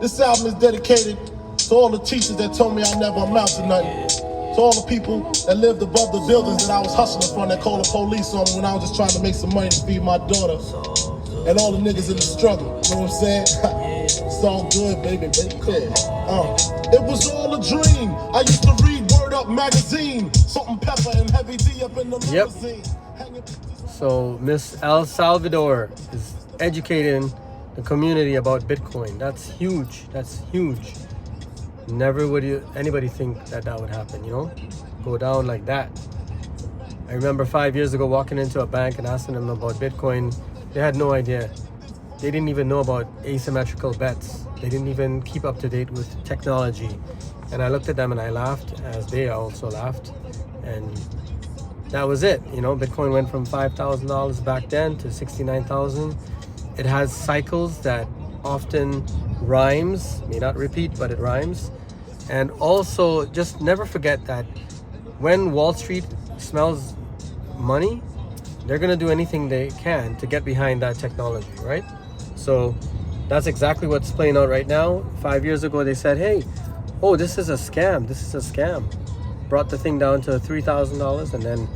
This album is dedicated to all the teachers that told me I never amount to nothing. To all the people that lived above the buildings that I was hustling from, that called the police on me when I was just trying to make some money to feed my daughter. And all the niggas in the struggle, you know what I'm saying? It's all good, baby. Yeah. It was all a dream. I used to read Word Up magazine. Salt and pepper and heavy D up in the limousine. So Miss El Salvador is educating the community about Bitcoin. That's huge. That's huge. Never would anybody think that would happen, you know? Go down like that. I remember 5 years ago walking into a bank and asking them about Bitcoin. They had no idea. They didn't even know about asymmetrical bets. They didn't even keep up to date with technology. And I looked at them and I laughed, as they also laughed. And that was it. You know, Bitcoin went from $5,000 back then to $69,000. It has cycles that often rhymes, may not repeat, but it rhymes. And also, just never forget that when Wall Street smells money, they're going to do anything they can to get behind that technology, right? So that's exactly what's playing out right now. 5 years ago, they said, hey, oh, this is a scam. This is a scam. Brought the thing down to $3,000 and then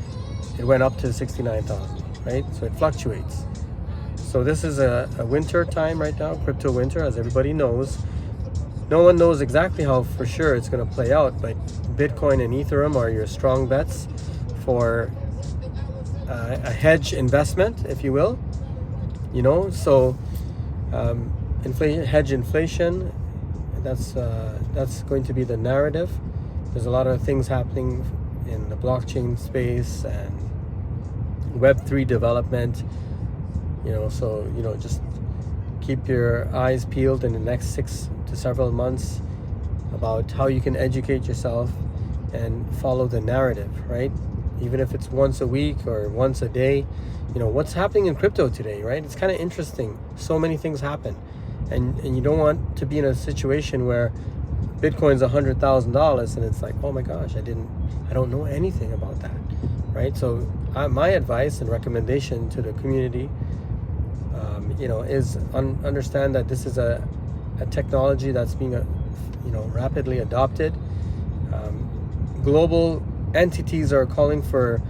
it went up to $69,000, right? So it fluctuates. So this is a winter time right now, crypto winter, as everybody knows. No one knows exactly how for sure it's going to play out, but Bitcoin and Ethereum are your strong bets for a hedge investment, if you will. You know, so hedge inflation, that's going to be the narrative. There's a lot of things happening in the blockchain space and Web3 development. You know, so, you know, just keep your eyes peeled in the next 6 to several months about how you can educate yourself and follow the narrative, right? Even if it's once a week or once a day, you know, what's happening in crypto today, right? It's kind of interesting. So many things happen. And you don't want to be in a situation where Bitcoin's $100,000 and it's like, oh my gosh, I don't know anything about that, right? So my advice and recommendation to the community, you know, is understand that this is a technology that's being, you know, rapidly adopted. Global entities are calling for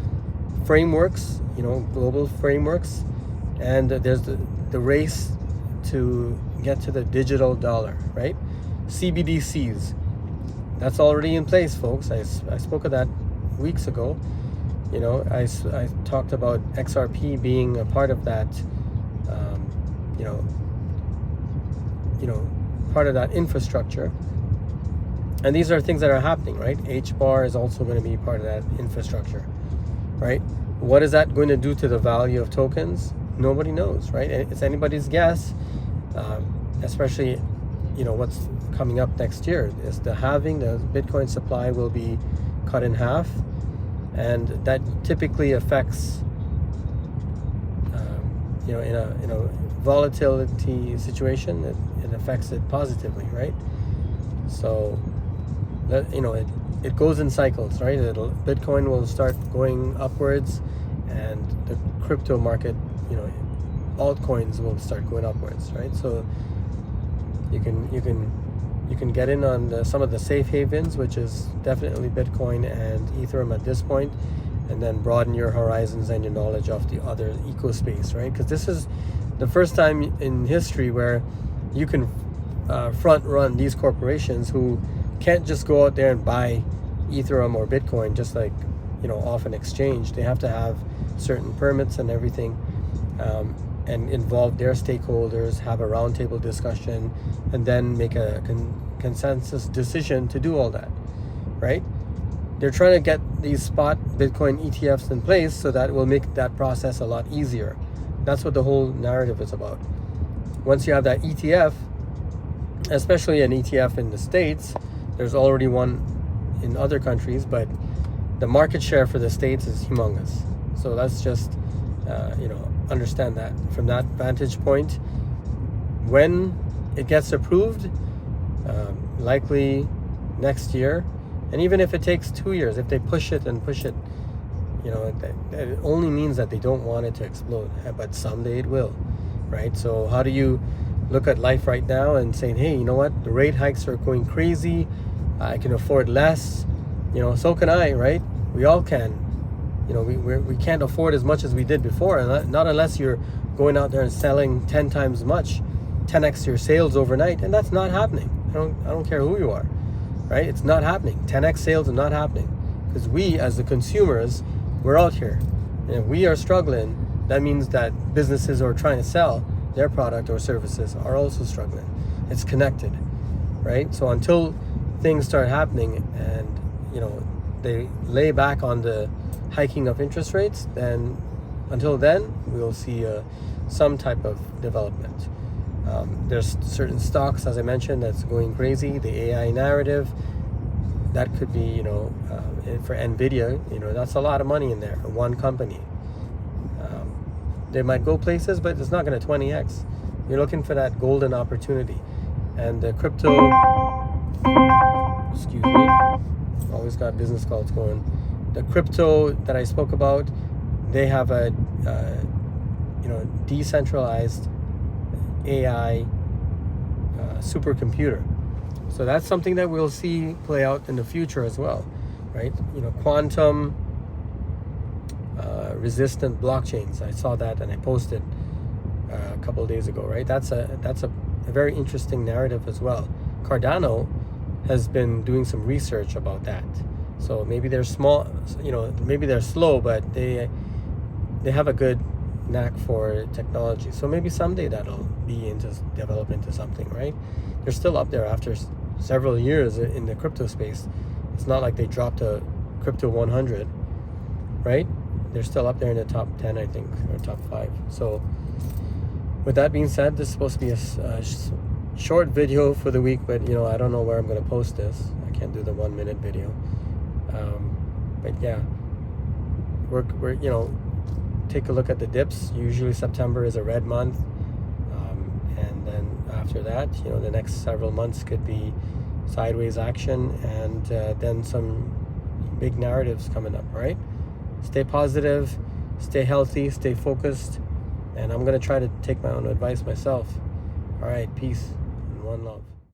frameworks, you know, global frameworks, and there's the race to get to the digital dollar, right? CBDCs, that's already in place, folks. I spoke of that weeks ago. You know, I talked about XRP being a part of that, you know, part of that infrastructure. And these are things that are happening, right? HBAR is also going to be part of that infrastructure, right? What is that going to do to the value of tokens? Nobody knows, right? It's anybody's guess, especially, you know, what's coming up next year is the Bitcoin supply will be cut in half, and that typically affects, you know, in a volatility situation, it affects it positively, right? So that, you know, it goes in cycles, right? Bitcoin will start going upwards, and the crypto market, you know, altcoins will start going upwards, right? So you can get in on some of the safe havens, which is definitely Bitcoin and Ethereum at this point, and then broaden your horizons and your knowledge of the other eco space, right? Because this is the first time in history where you can front run these corporations who can't just go out there and buy Ethereum or Bitcoin just like, you know, off an exchange. They have to have certain permits and everything, and involve their stakeholders, have a roundtable discussion, and then make a consensus decision to do all that, right? They're trying to get these spot Bitcoin ETFs in place so that will make that process a lot easier. That's what the whole narrative is about. Once you have that ETF, especially an ETF in the States, there's already one in other countries, but the market share for the States is humongous. So let's just, you know, understand that from that vantage point. When it gets approved, likely next year, and even if it takes 2 years, if they push it, you know, it only means that they don't want it to explode, but someday it will, right? So how do you look at life right now and saying, hey, you know what, the rate hikes are going crazy, I can afford less, so can I, right? We all can. We can't afford as much as we did before, and not unless you're going out there and selling 10 times much, 10x your sales overnight, and that's not happening. I don't care who you are, right? It's not happening. 10x sales are not happening, because we as the consumers, we're out here, and if we are struggling, that means that businesses who are trying to sell their product or services are also struggling. It's connected, right? So until things start happening and they lay back on the hiking of interest rates, then until then we'll see some type of development. There's certain stocks, as I mentioned, that's going crazy. The AI narrative, that could be for Nvidia, that's a lot of money in there, one company. They might go places, but it's not going to 20x. You're looking for that golden opportunity. And the crypto, excuse me, always got business calls going. The crypto that I spoke about, they have a decentralized AI supercomputer. So that's something that we'll see play out in the future as well, right? Quantum resistant blockchains. I saw that and I posted a couple of days ago, right? That's a very interesting narrative as well. Cardano has been doing some research about that. So maybe they're small, maybe they're slow, but they have a good knack for technology. So maybe someday that'll develop into something, right? They're still up there after several years in the crypto space. It's not like they dropped a crypto 100, right? They're still up there in the top 10, I think, or top 5. So with that being said, this is supposed to be a short video for the week, but I don't know where I'm going to post this. I can't do the 1-minute video. But yeah, we're take a look at the dips. Usually September is a red month, and then after that, the next several months could be sideways action, and then some big narratives coming up, right? Stay positive, stay healthy, stay focused, and I'm going to try to take my own advice myself. All right, peace and one love.